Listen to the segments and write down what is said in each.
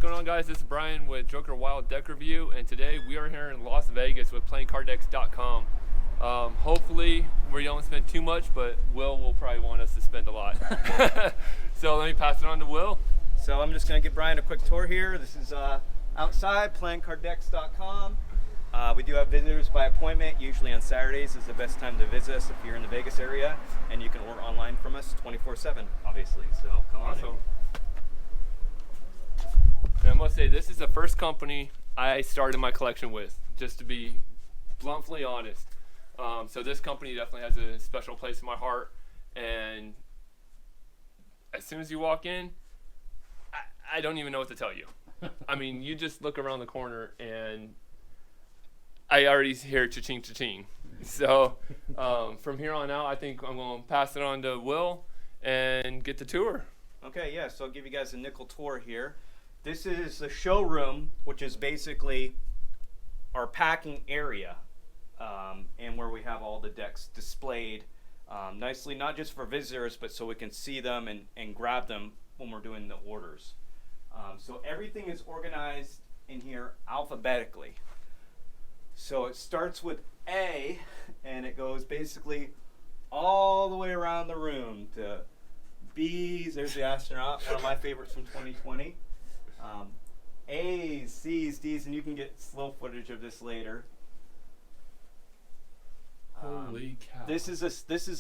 going on, guys? This is Brian with Joker Wild Deck Review, and today we are here in Las Vegas with PlayingCardDecks.com. Hopefully we don't spend too much, but Will probably want us to spend a lot. So let me pass it on to Will. So I'm just going to give Brian a quick tour here. This is outside, PlayingCardDecks.com. We do have visitors by appointment. Usually on Saturdays is the best time to visit us if you're in the Vegas area, and you can order online from us 24/7, obviously. So come on. Awesome. And I must say, this is the first company I started my collection with, just to be bluntly honest. So this company definitely has a special place in my heart, and as soon as you walk in, I don't even know what to tell you. I mean, you just look around the corner and I already hear cha-ching, cha-ching. So from here on out, I think I'm going to pass it on to Will and get the tour. Okay, yeah, so I'll give you guys a nickel tour here. This is the showroom, which is basically our packing area, and where we have all the decks displayed nicely, not just for visitors, but so we can see them and grab them when we're doing the orders. So everything is organized in here alphabetically. So it starts with A, and it goes basically all the way around the room to B's. There's the astronaut, one of my favorites from 2020. A's, C's, D's, and you can get slow footage of this later. Holy cow! This is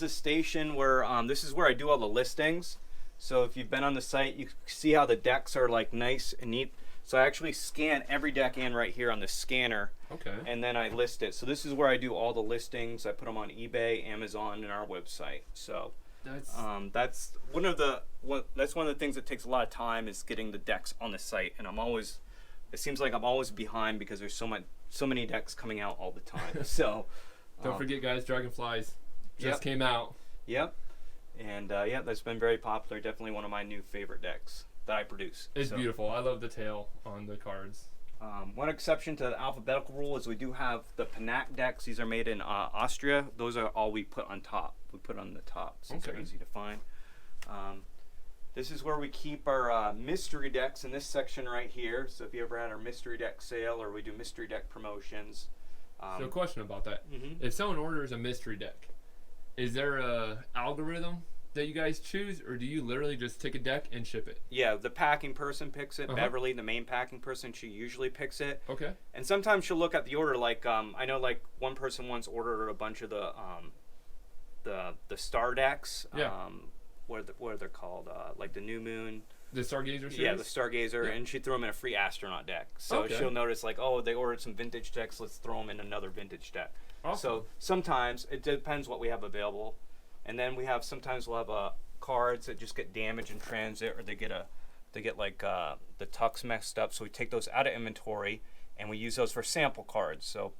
a station where this is where I do all the listings. So if you've been on the site, you see how the decks are like nice and neat. So I actually scan every deck in right here on the scanner. Okay. And then I list it. So this is where I do all the listings. I put them on eBay, Amazon, and our website. So that's one of the things that takes a lot of time, is getting the decks on the site. And it seems like I'm always behind because there's so many decks coming out all the time. So don't forget, guys, Dragonflies just came out. Yep. And yeah, that's been very popular. Definitely one of my new favorite decks that I produce. It's beautiful. I love the tail on the cards. One exception to the alphabetical rule is we do have the Panac decks. These are made in Austria. Those are all we put on top. We put on the top since they're easy to find. This is where we keep our mystery decks in this section right here. So if you ever had our mystery deck sale, or we do mystery deck promotions. So a question about that. If someone orders a mystery deck, is there a algorithm that you guys choose, or do you literally just take a deck and ship it? Yeah, the packing person picks it. Beverly, the main packing person, she usually picks it. Okay. And sometimes she'll look at the order. Like I know, like one person once ordered a bunch of the star decks. Yeah. What are they called? Like the New Moon. The Stargazer series? Yeah, the Stargazer, and she threw them in a free astronaut deck. So she'll notice, like, oh, they ordered some vintage decks, let's throw them in another vintage deck. Awesome. So sometimes it depends what we have available. And then sometimes we'll have cards that just get damaged in transit, or they get like the tucks messed up. So we take those out of inventory and we use those for sample cards. So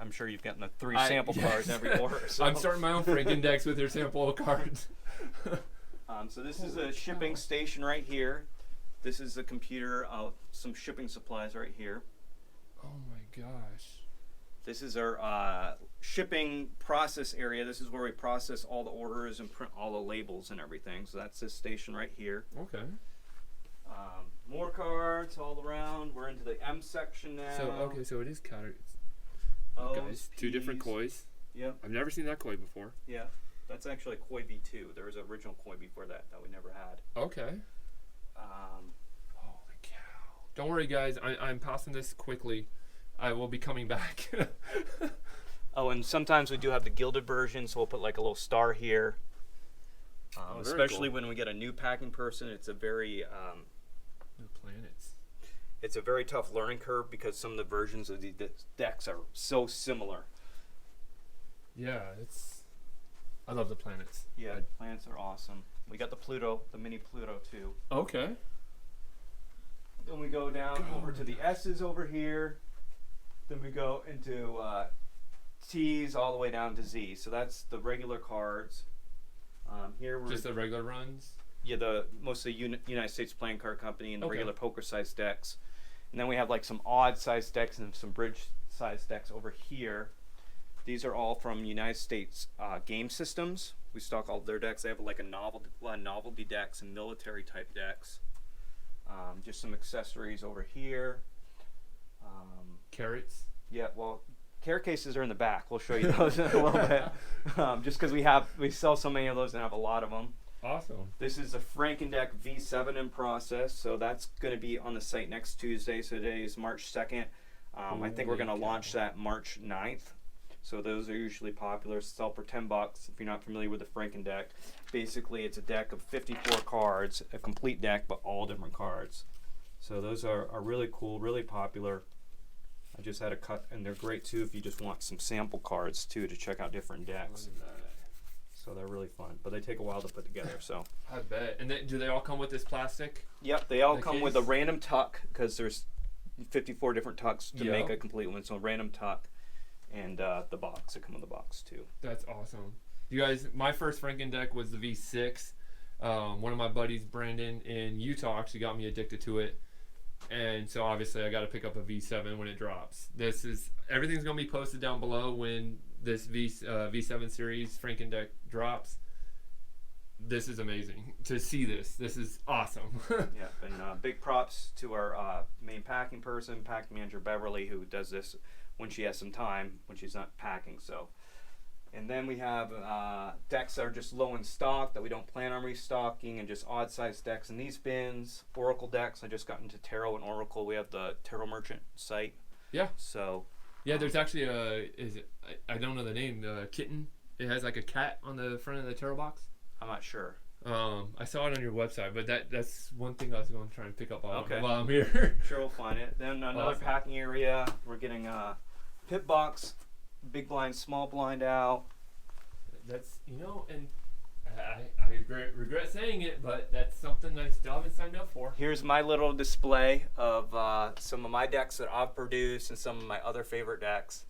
I'm sure you've gotten the 3 sample cards in every order. So. I'm starting my own Frankendeck with your sample cards. So this is a shipping station right here. This is a computer, some shipping supplies right here. Oh my gosh. This is our shipping process area. This is where we process all the orders and print all the labels and everything. So that's this station right here. Okay. More cards all around. We're into the M section now. So it is counted. O's, guys, 2 different kois. Yep. I've never seen that koi before. Yeah. That's actually koi V2. There was an original koi before that we never had. Okay. Holy cow. Don't worry, guys. I'm passing this quickly. I will be coming back. Oh, and sometimes we do have the gilded version, so we'll put like a little star here. Especially when we get a new packing person, it's a very new planets. It's a very tough learning curve because some of the versions of the decks are so similar. Yeah, I love the planets. Yeah, planets are awesome. We got the Pluto, the mini Pluto too. Okay. Then we go down over to the S's over here. Then we go into T's all the way down to Z. So that's the regular cards. Here we're just the regular runs. Yeah, mostly United States Playing Card Company and the regular poker size decks. And then we have like some odd size decks and some bridge size decks over here. These are all from United States Game Systems. We stock all their decks. They have like a novelty decks and military type decks. Just some accessories over here. Carrots. Yeah, well, carrot cases are in the back. We'll show you those in a little bit. Just because we sell so many of those and have a lot of them. Awesome. This is a Frankendeck V7 in process, so that's going to be on the site next Tuesday. So today is March 2nd. I think we're going to launch that March 9th. So those are usually popular. Sell for $10 if you're not familiar with the Frankendeck. Basically, it's a deck of 54 cards, a complete deck, but all different cards. So those are really cool, really popular. I just had a cut, and they're great too if you just want some sample cards too to check out different decks. So they're really fun, but they take a while to put together. So I bet. And do they all come with this plastic? Yep, they all come case? with a random tuck because there's 54 different tucks to make a complete one. So a random tuck, and the box. They come with the box too. That's awesome. You guys, my first Frankendeck was the V6. One of my buddies, Brandon, in Utah, actually got me addicted to it. And so obviously I got to pick up a V7 when it drops. Everything's going to be posted down below when this V7 series Frankendeck drops. This is amazing to see this. This is awesome. Yeah, and big props to our main packing person, packing manager Beverly, who does this when she has some time, when she's not packing. So, and then we have decks that are just low in stock that we don't plan on restocking, and just odd sized decks in these bins. Oracle decks. I just got into Tarot and Oracle. We have the Tarot Merchant site. Yeah. So. Yeah, there's actually I don't know the name, kitten. It has like a cat on the front of the tarot box. I'm not sure. I saw it on your website, but that's one thing I was going to try and pick up on Okay. while I'm here. Sure, we'll find it. Then another Awesome. packing area. We're getting a pit box, big blind, small blind out. That's, and I regret saying it, but that's something I still haven't signed up for. Here's my little display of some of my decks that I've produced and some of my other favorite decks.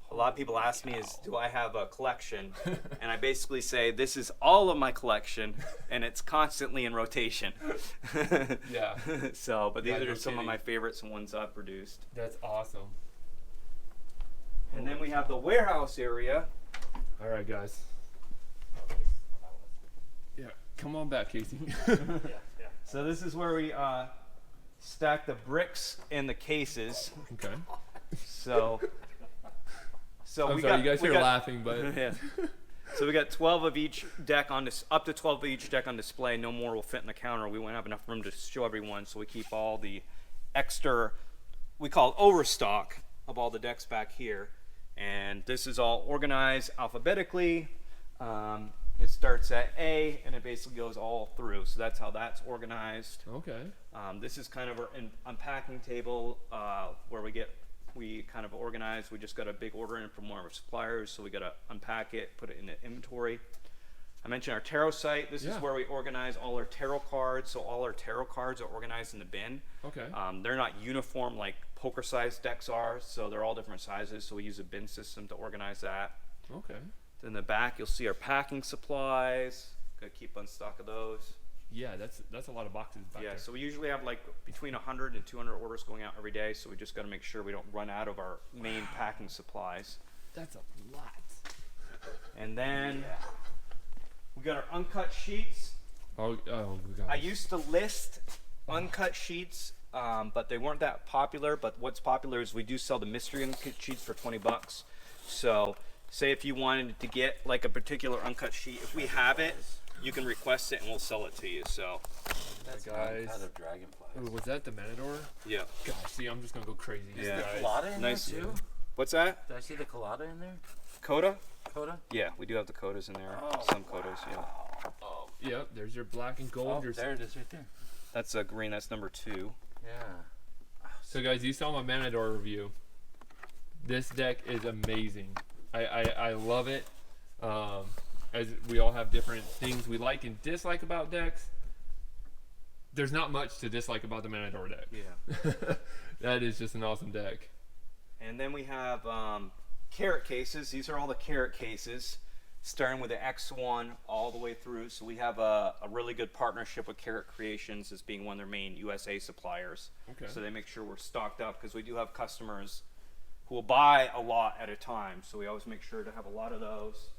A lot of people ask me do I have a collection? And I basically say this is all of my collection, and it's constantly in rotation. Yeah. So, but these Yeah, are no just some of kidding. my favorites and ones I've produced. That's awesome. And then we have the warehouse area. All right, guys. Yeah, come on back, Casey. So this is where we stack the bricks in the cases. Okay. So I'm we sorry, got, you guys we are got- laughing, but Yeah. So we got 12 of each deck on this, up to 12 of each deck on display. No more will fit in the counter. We won't have enough room to show everyone, so we keep all the extra, we call it overstock, of all the decks back here. And this is all organized alphabetically. It starts at A, and it basically goes all through. So that's how that's organized. okay. This is kind of our unpacking table where we kind of organize. We just got a big order in from one of our suppliers, so we got to unpack it, put it in the inventory. I mentioned our tarot site. This is where we organize all our tarot cards. So all our tarot cards are organized in the bin. Okay. They're not uniform like poker-sized decks are, so they're all different sizes. So we use a bin system to organize that. Okay. Then in the back, you'll see our packing supplies. Gotta keep on stock of those. Yeah, that's a lot of boxes back Yeah, there. so we usually have like between 100 and 200 orders going out every day, so we just got to make sure we don't run out of our main packing supplies. That's a lot. And then we got our uncut sheets. Oh God. I used to list uncut sheets, but they weren't that popular. But what's popular is we do sell the mystery uncut sheets for $20. So say if you wanted to get like a particular uncut sheet, if we have it, you can request it and we'll sell it to you. So That's guys. kind of Dragonfly. Ooh, was that the Matador? yeah. Gosh, see, I'm just gonna go crazy. Yeah. The Guys. colada in Nice. there too? What's that? Did I see the colada in there? Coda? Coda? Yeah, we do have the Codas in there. Oh, Some Codas, yeah. Oh, yep. There's your black and gold. Oh, Your there it is right there. That's a green. That's number 2. Yeah. So guys, you saw my Matador review. This deck is amazing. I love it. As we all have different things we like and dislike about decks, there's not much to dislike about the Matador deck. Yeah. That is just an awesome deck. And then we have carrot cases. These are all the carrot cases, starting with the X1 all the way through. So we have a really good partnership with Carrot Creations as being one of their main USA suppliers. Okay. So they make sure we're stocked up because we do have customers who will buy a lot at a time. So we always make sure to have a lot of those.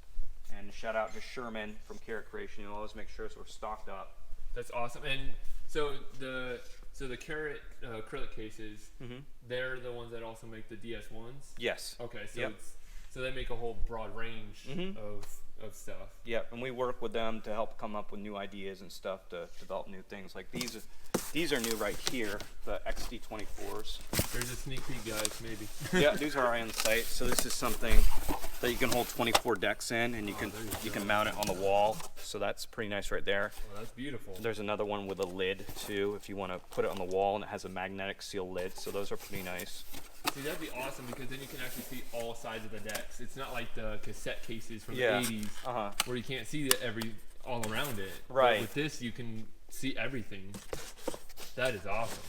And shout out to Sherman from Carrot Creation. He'll always make sure we're stocked up. That's awesome. And so So the Carrot acrylic cases, Mm-hmm. they're the ones that also make the DS ones. Yes. Okay, so Yep. so they make a whole broad range Mhm. of stuff. Yep, and we work with them to help come up with new ideas and stuff to develop new things. Like these are new right here, the XD24s. There's a sneak peek, guys. Maybe. Yeah, these are on the site. So this is something that you can hold 24 decks in, and you can mount it on the wall. So that's pretty nice right there. Oh, that's beautiful. There's another one with a lid too, if you want to put it on the wall, and it has a magnetic seal lid. So those are pretty nice. See, that'd be awesome because then you can actually see all sides of the decks. It's not like the cassette cases from Yeah. the 80s Uh-huh. where you can't see all around it. But Right. with this, you can see everything. That is awesome.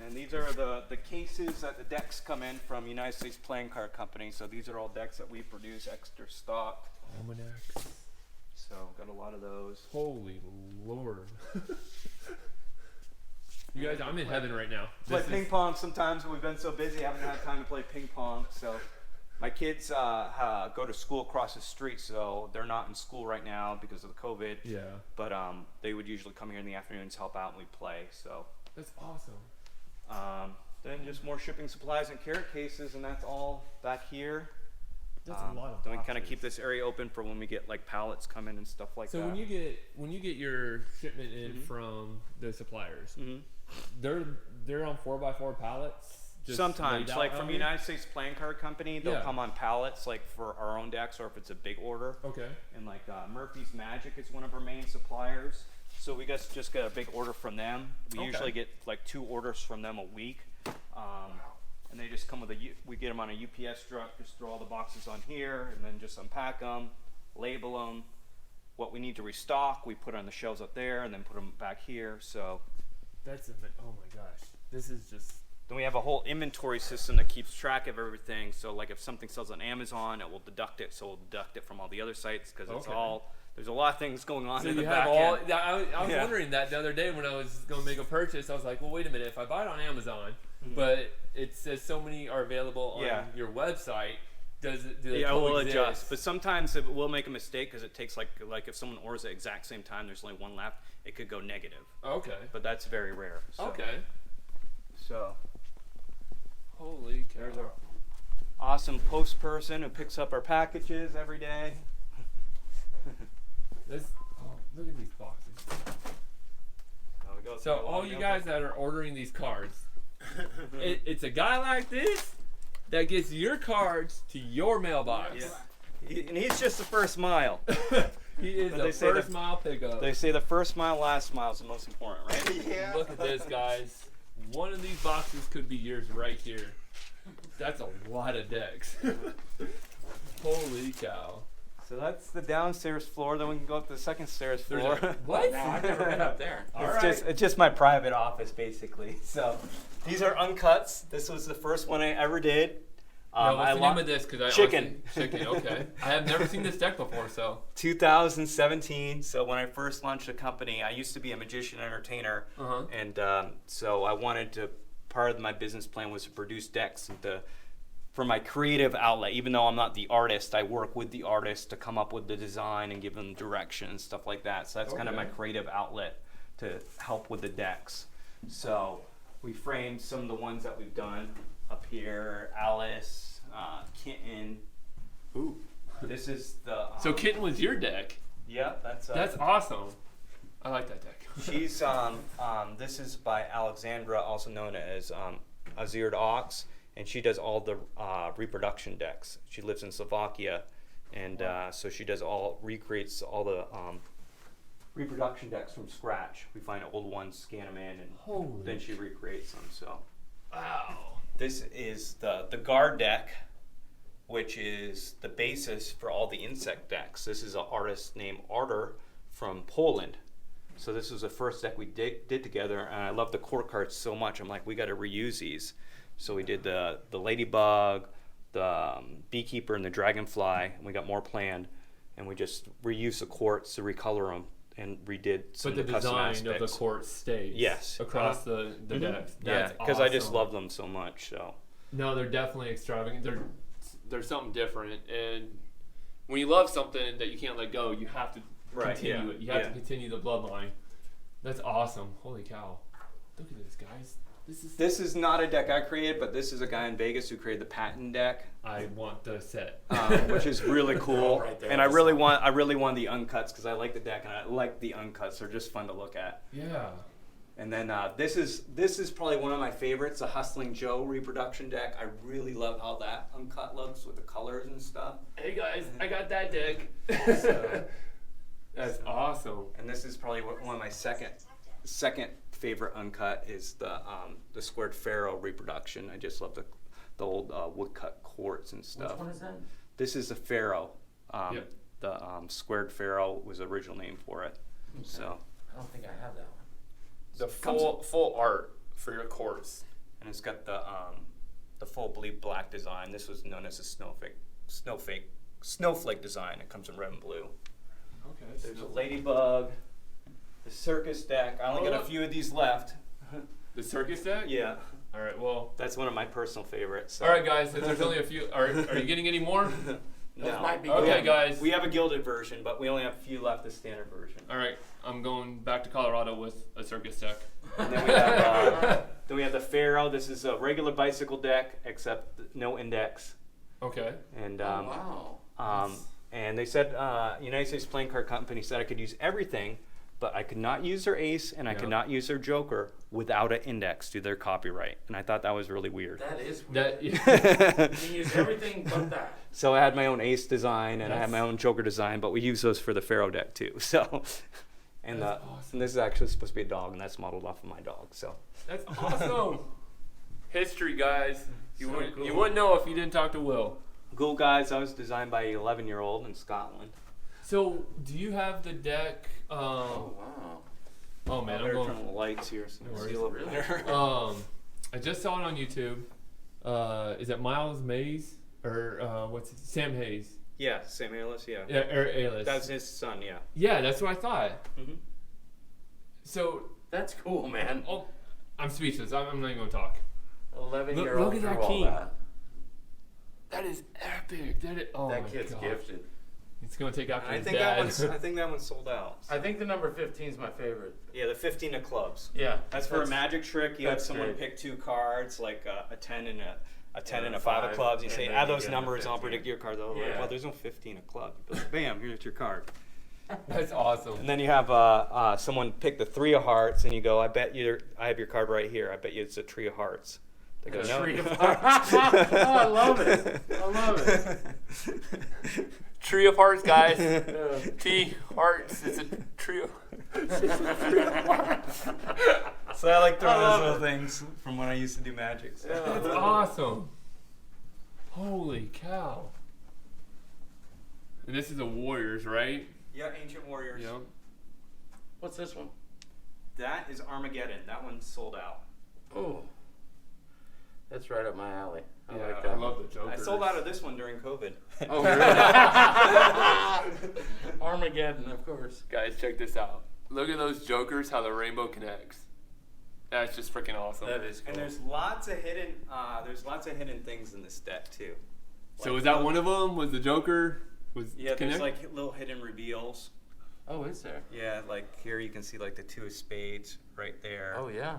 And these are the cases that the decks come in from United States Playing Card Company. So these are all decks that we produce extra stock. Almanacs. So got a lot of those. Holy Lord. You guys, I'm in heaven right now. Play This ping is- pong sometimes. We've been so busy, haven't had time to play ping pong. So my kids go to school across the street, so they're not in school right now because of the COVID. Yeah, But they would usually come here in the afternoons, help out, and we play. So that's awesome. then just more shipping supplies and carrot cases, and that's all back here. That's a lot of Then we kind of boxes. keep this area open for when we get like pallets coming and stuff like So that. when you get your shipment in from the suppliers, Mhm. they're on 4x4 pallets. Just Sometimes, laid out like out from here? United States Playing Card Company, they'll Yeah. come on pallets, like for our own decks, or if it's a big order. Okay. And like Murphy's Magic is one of our main suppliers, so we just get a big order from them. We Okay. usually get like 2 orders from them a week, and they just come with we get them on a UPS truck. Just throw all the boxes on here, and then just unpack them, label them. What we need to restock, we put on the shelves up there, and then put them back here. So Oh my gosh, this is just. then we have a whole inventory system that keeps track of everything. So like if something sells on Amazon, it will deduct it. So we'll deduct it from all the other sites because it's Okay. all. There's a lot of things going on So in the you back have all. end. I was Yeah. wondering that the other day when I was going to make a purchase. I was like, well, wait a minute. If I buy it on Amazon, Mhm. but it says so many are available on Yeah. your website, do they Yeah, we'll coexist? adjust. But sometimes it will make a mistake because it takes like if someone orders at the exact same time, there's only one left, it could go negative. Okay. But that's very rare. So. Okay. So Holy cow. there's our awesome post person who picks up our packages every day. Look at these boxes. Oh, we go So through a lot all of you mail. guys that are ordering these cards, it's a guy like this that gets your cards to your mailbox. Yeah. And he's just the first mile. He is But the they say first mile pickup. They say the first mile, last mile is the most important, right? Yeah. Look at this, guys. One of these boxes could be yours right here. That's a lot of decks. Holy cow. So that's the downstairs floor. Then we can go up to the second stairs There's floor. a, what? No, I've never been up there. All It's right. it's just my private office basically. So these are uncuts. This was the first one I ever did. Now, what's I the lo- name of this? Cause Chicken. Chicken, okay. I have never seen this deck before, so. 2017. So when I first launched the company, I used to be a magician entertainer, Uh-huh. and so I wanted to. Part of my business plan was to produce decks and for my creative outlet. Even though I'm not the artist, I work with the artist to come up with the design and give them direction and stuff like that. So that's kind of my Okay. creative outlet to help with the decks. So we framed some of the ones that we've done up here. Alice, Kitten. Ooh. This is the. So Kitten was your deck. Yeah, that's. That's awesome. I like that deck. She's this is by Alexandra, also known as Azired Ox, and she does all the reproduction decks. She lives in Slovakia, and so she recreates all the reproduction decks from scratch. We find old ones, scan them in, and Holy then she recreates them. So wow. this is the guard deck, which is the basis for all the insect decks. This is an artist named Artur from Poland. So this was the first deck we did together, and I love the core cards so much. I'm like, we got to reuse these. So we did the ladybug, the beekeeper, and the dragonfly, and we got more planned. And we just reused the quartz to recolor them and redid some But the of the custom design aspects. of the court stays. Yes. Across the decks. Yeah, That's because I just awesome. love them so much. So No, they're definitely extravagant. They're something different, and when you love something that you can't let go, you have to Right, continue yeah, it. You have yeah. to continue the bloodline. That's awesome. Holy cow. Look at this, guys. This is not a deck I created, but this is a guy in Vegas who created the patent deck, I want the set. which is really cool. Right there And on I the really side. want the uncuts because I like the deck and I like the uncuts. They're just fun to look at. Yeah. And then this is probably one of my favorites, the Hustling Joe Reproduction deck. I really love how that uncut looks with the colors and stuff. Hey guys, I got that deck. That's awesome. And this is probably one of my second favorite uncut is the squared Pharaoh Reproduction. I just love the old woodcut quartz and stuff. Which one is that? This is the Pharaoh. Yep. The squared Pharaoh was the original name for it. Okay. So, I don't think I have that one. The full art for your course. and it's got the full bleed black design. This was known as a snowflake design. It comes in red and blue. Okay. There's a ladybug, the Circus Deck. I only got a few of these left. The Circus Deck? Yeah, All right. Well. that's one of my personal favorites. So. All right, guys. Since there's only a few, are you getting any more? Those No. might be Okay, good. guys. We have a gilded version, but we only have a few left, the standard version. All right. I'm going back to Colorado with a Circus Deck. And then we have the Pharaoh. This is a regular bicycle deck, except no index. Okay. And Oh, wow. and they said United States Playing Card Company said I could use everything, but I could not use their ace and I could Yeah. not use their joker without an index to their copyright. And I thought that was really weird. That is weird. That. You can use everything but that. So I had my own ace design and I had my That's- own joker design, but we use those for the Pharaoh deck too. So, and That's awesome. and this is actually supposed to be a dog, and that's modeled off of my dog. So That's awesome. History, guys. You So wouldn't cool. you wouldn't know if you didn't talk to Will. cool guys. I was designed by an 11-year-old in Scotland. So, do you have the deck? Oh, wow. Oh man, I'm Better going. turn on the lights here so you No can worries. see a little bit Really? better. I just saw it on YouTube. Is it Miles Mays or what's it? Sam Hayes? Yeah, Sam Aylis, yeah. Yeah, or Aylis. That's his son, yeah. Yeah, that's what I thought. Mm-hmm. So, That's cool, man. oh, I'm speechless. I'm not even gonna talk. 11-year-old. Look at that drew all king. That, That is epic. Oh my that kid's God. gifted. It's gonna take after I his think dad. I think that one's sold out. I think the number 15 is my favorite. Yeah, the 15 of clubs. Yeah. That's for a magic trick. You have that's someone great. pick two cards, like a 10 and a 10 Yeah, and a a 5 of five, clubs. You and say, then add you those get the numbers, I'll 15. predict your card. Oh, Yeah. well, there's no 15 of clubs. You'd be like, bam, here's your card. That's awesome. And then you have someone pick the 3 of hearts, and you go, I have your card right here. I bet you it's a 3 of hearts. They go, A no. tree of hearts. Oh, I love it. I love it. Tree of Hearts, guys. Yeah. T Hearts. It's a trio. So I like throwing I those love little things from when I used to do magic. So. That's awesome. Holy cow. And this is the Warriors, right? Yeah, Ancient Warriors. Yeah. What's this one? That is Armageddon. That one's sold out. Oh. That's right up my alley. I Yeah, like that. I love the Joker. I sold out of this one during COVID. Oh, really? Armageddon, of course. Guys, check this out. Look at those Jokers, how the rainbow connects. That's just freaking awesome. That is cool. And there's lots of hidden things in this deck too. So was that one of them? Was the Joker? Was Yeah, connect? there's like little hidden reveals. Oh, is there? Yeah, like here you can see like the 2 of spades right there. Oh, yeah.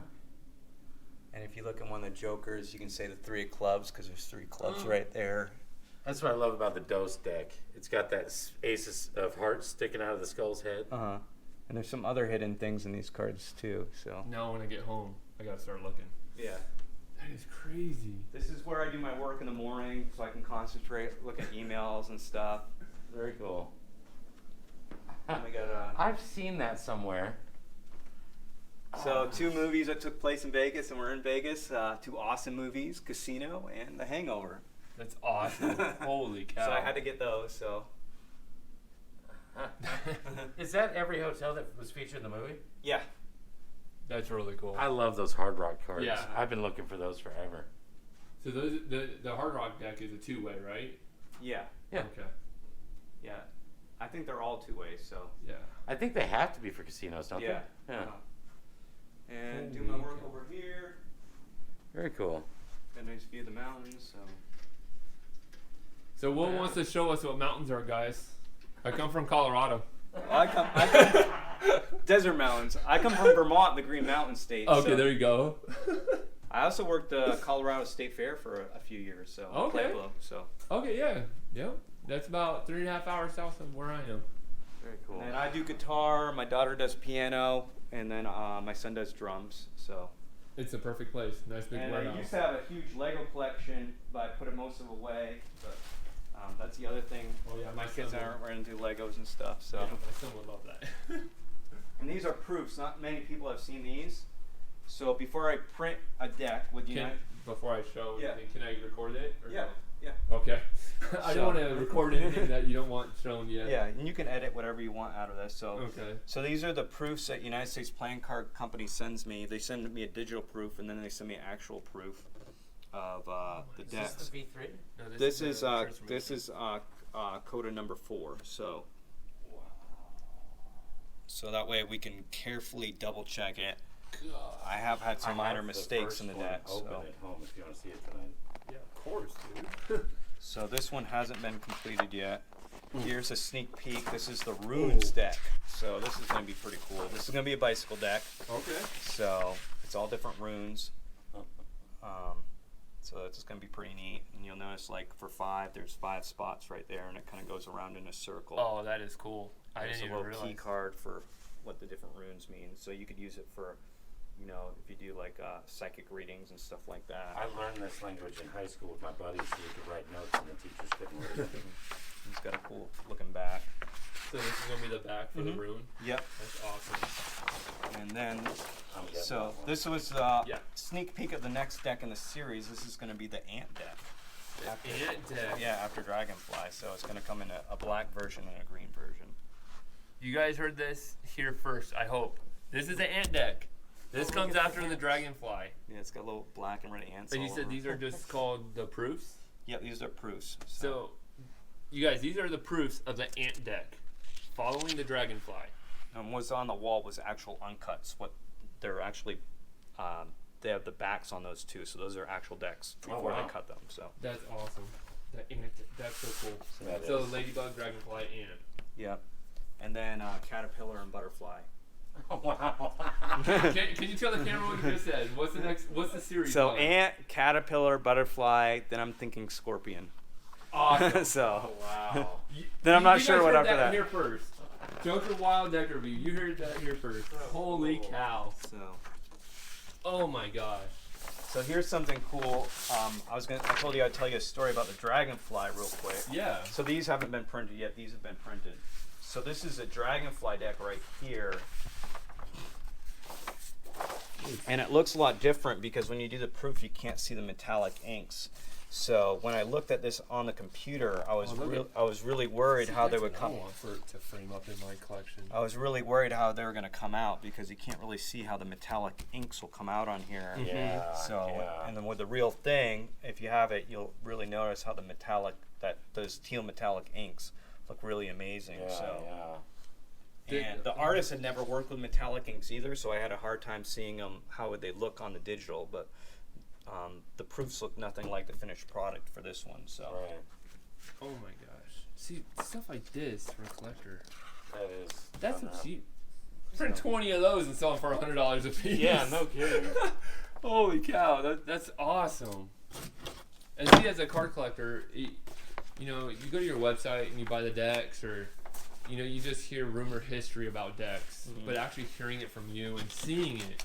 And if you look at one of the jokers, you can say the 3 of clubs because there's 3 clubs right there. That's what I love about the Dose deck. It's got that ace of hearts sticking out of the skull's head. Uh-huh. And there's some other hidden things in these cards too. So Now when I get home, I gotta start looking. yeah, That is crazy. this is where I do my work in the morning, so I can concentrate, look at emails and stuff. Very cool. And we got I've seen that somewhere. so 2 movies that took place in Vegas, and we're in Vegas. 2 awesome movies: Casino and The Hangover. That's awesome. Holy cow. So I had to get those. So Is that every hotel that was featured in the movie? yeah, That's really cool. I love those Hard Rock cards. Yeah. I've been looking for those forever. So those the Hard Rock deck is a 2-way, right? yeah, Yeah. Okay. yeah. I think they're all 2 ways. So Yeah. I think they have to be for casinos, don't yeah. they? Yeah. And do Holy my work cow. over here. Very cool. Got a nice view of the mountains. So So Will wants to show us what mountains are, guys. I come from Colorado. I Desert Mountains. I come from Vermont, the Green Mountain State. Okay, so there you go. I also worked the Colorado State Fair for a few years, so Okay. Pueblo, so. Okay, yeah. Yep. That's about 3.5 hours south of where I am. Very cool. And I do guitar, my daughter does piano, and then my son does drums, so. It's a perfect place. Nice big And I warehouse. used to have a huge Lego collection, but I put most of it away, but that's the other thing. Oh yeah, my Kids son aren't into Legos and stuff, so. Yeah, my son would love that. And these are proofs. Not many people have seen these. So before I print a deck with Before I show Yeah. anything, can I record it? Or Yeah, no? yeah. Okay. I So- don't want to record anything that you don't want shown yet. Yeah, and you can edit whatever you want out of this. So, Okay. so these are the proofs that United States Playing Card Company sends me. They send me a digital proof, and then they send me actual proof of the Is decks. this the V3? No, This the is transformation. coda number 4. So, so that way we can carefully double check it. I have had some I minor have the mistakes first in the one deck. Open So. at home if you want to see it tonight. Yeah, of course, dude. So this one hasn't been completed yet. Here's a sneak peek. This is the Runes deck. So this is going to be pretty cool. This is going to be a bicycle deck. Okay. So it's all different runes. So that's just going to be pretty neat. And you'll notice like for 5, there's 5 spots right there, and it kind of goes around in a circle. Oh, that is cool. I There's didn't a even little realize. key card for what the different runes mean. So you could use it for, you know, if you do like psychic readings and stuff like that. I learned this language in high school with my buddies so we could write notes and the teachers couldn't read them. It's got a cool looking back. So this is gonna be the back for the Mhm. rune. Yep. That's awesome. And then I'm getting so that one. this was Yeah. sneak peek of the next deck in the series. This is going to be the Ant deck. Ant deck. Yeah, after Dragonfly. So it's going to come in a black version and a green version. You guys heard this here first. I hope. This is the ant deck. This comes after the Dragonfly. Yeah, it's got little black and red ants. And you all said over. these are just called the proofs. Yep, these are proofs. So, you guys, these are the proofs of the ant deck, following the Dragonfly. what's on the wall was actual uncuts. What they're actually, they have the backs on those too. So those are actual decks before wow. they cut them. So That's awesome. That ant, that's so cool. That So is. Ladybug, Dragonfly, ant. yep. And then caterpillar and butterfly. Oh, wow. Can you tell the camera what you just said? What's the next? What's the series? So called? ant, caterpillar, butterfly. Then I'm thinking scorpion. Awesome. So Wow. then I'm not you sure guys what heard after that. Here first. Joker Wild Deck Review. You heard that here first. Holy cow. Oh my gosh. So here's something cool. I told you I'd tell you a story about the Dragonfly real quick. Yeah. So these haven't been printed yet. These have been printed. So this is a Dragonfly deck right here. And it looks a lot different because when you do the proof, you can't see the metallic inks. So when I looked at this on the computer, I was really worried how they would come. I want for it to frame up in my collection. I was really worried how they were going to come out because you can't really see how the metallic inks will come out on here. Yeah. So, yeah. and then with the real thing, if you have it, you'll really notice how the metallic, those teal metallic inks look really amazing. Yeah, So, yeah. and the artist had never worked with metallic inks either, so I had a hard time seeing how would they look on the digital. But the proofs look nothing like the finished product for this one. So, Right. Oh my gosh. See, stuff like this for a collector. That is. That's done so up. cheap. Print 20 of those and sell them for $100 a piece. Yeah, no kidding. Holy cow, that's awesome. And see, as a card collector, you know, you go to your website and you buy the decks, or you know, you just hear rumor history about decks, but actually hearing it from you and seeing it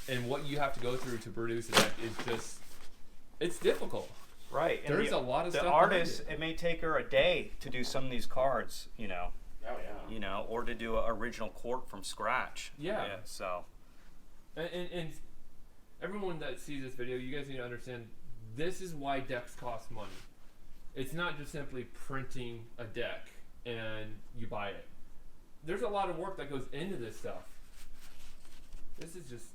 and what you have to go through to produce a deck is just, it's difficult. right. And There's a lot of the stuff behind artist, it may take her a day to do some of these cards, Oh, yeah. or to do an original quart from scratch. Yeah. So, And everyone that sees this video, you guys need to understand, this is why decks cost money. It's not just simply printing a deck and you buy it. There's a lot of work that goes into this stuff. This is just,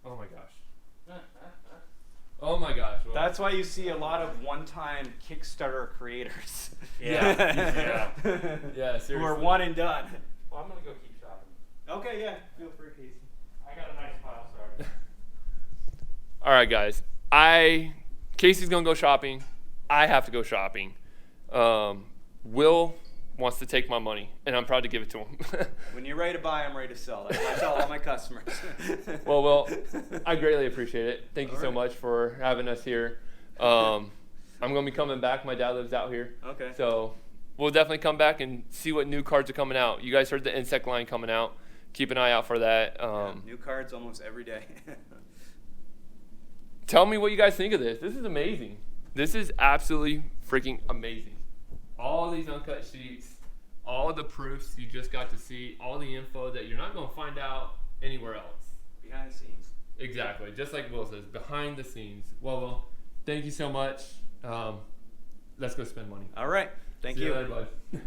oh my gosh. Oh my gosh. Well, that's why you see a lot of one-time Kickstarter creators. Yeah. yeah, seriously. Who are one and done. Well, I'm gonna go keep shopping. Okay, yeah. Feel free, Casey. I got a nice pile started. All right, guys. Casey's gonna go shopping. I have to go shopping. Will wants to take my money, and I'm proud to give it to him. When you're ready to buy, I'm ready to sell. That's what I tell all my customers. Well, Will, I greatly appreciate it. Thank you All so right. much for having us here. I'm going to be coming back. My dad lives out here. Okay. So we'll definitely come back and see what new cards are coming out. You guys heard the insect line coming out. Keep an eye out for that. Yeah, new cards almost every day. Tell me what you guys think of this. This is amazing. This is absolutely freaking amazing. All these uncut sheets, all the proofs you just got to see, all the info that you're not going to find out anywhere else. Behind the scenes. Exactly. Just like Will says, behind the scenes. Well, Will, thank you so much. Let's go spend money. All right. Thank See you. you later, bud.